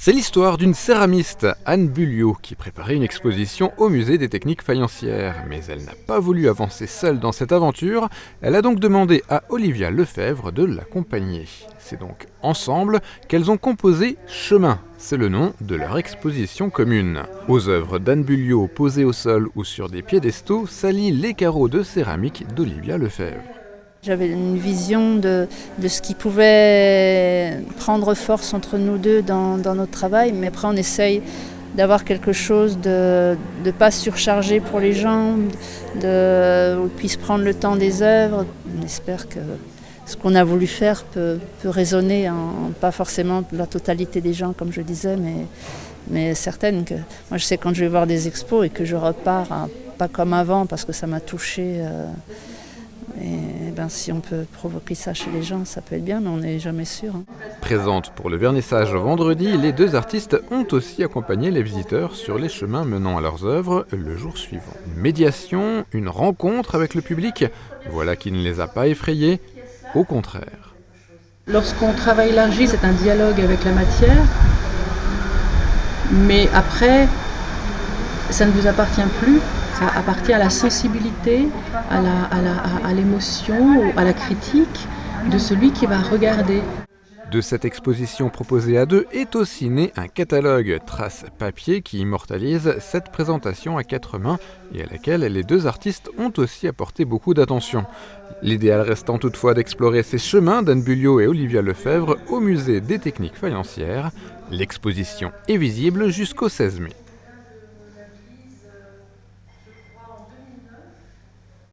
C'est l'histoire d'une céramiste, Anne Bulliot, qui préparait une exposition au musée des techniques faïencières. Mais elle n'a pas voulu avancer seule dans cette aventure, elle a donc demandé à Olivia Lefebvre de l'accompagner. C'est donc ensemble qu'elles ont composé Chemin, c'est le nom de leur exposition commune. Aux œuvres d'Anne Bulliot posées au sol ou sur des piédestaux s'allient les carreaux de céramique d'Olivia Lefebvre. J'avais une vision de ce qui pouvait prendre force entre nous deux dans notre travail, mais après on essaye d'avoir quelque chose de ne pas surcharger pour les gens, où ils puissent prendre le temps des œuvres. On espère que ce qu'on a voulu faire peut résonner, pas forcément la totalité des gens comme je disais, mais certaines. Moi je sais quand je vais voir des expos et que je repars, pas comme avant parce que ça m'a touchée. Et si on peut provoquer ça chez les gens, ça peut être bien, mais on n'est jamais sûr. Présentes pour le vernissage vendredi, les deux artistes ont aussi accompagné les visiteurs sur les chemins menant à leurs œuvres le jour suivant. Une médiation, une rencontre avec le public, voilà qui ne les a pas effrayés, au contraire. Lorsqu'on travaille l'argile, c'est un dialogue avec la matière, mais après, ça ne vous appartient plus. Ça appartient à la sensibilité, à l'émotion, à la critique de celui qui va regarder. De cette exposition proposée à deux est aussi né un catalogue trace papier qui immortalise cette présentation à quatre mains et à laquelle les deux artistes ont aussi apporté beaucoup d'attention. L'idéal restant toutefois d'explorer ces chemins d'Anne Bulliot et Olivia Lefebvre au musée des techniques faïencières. L'exposition est visible jusqu'au 16 mai.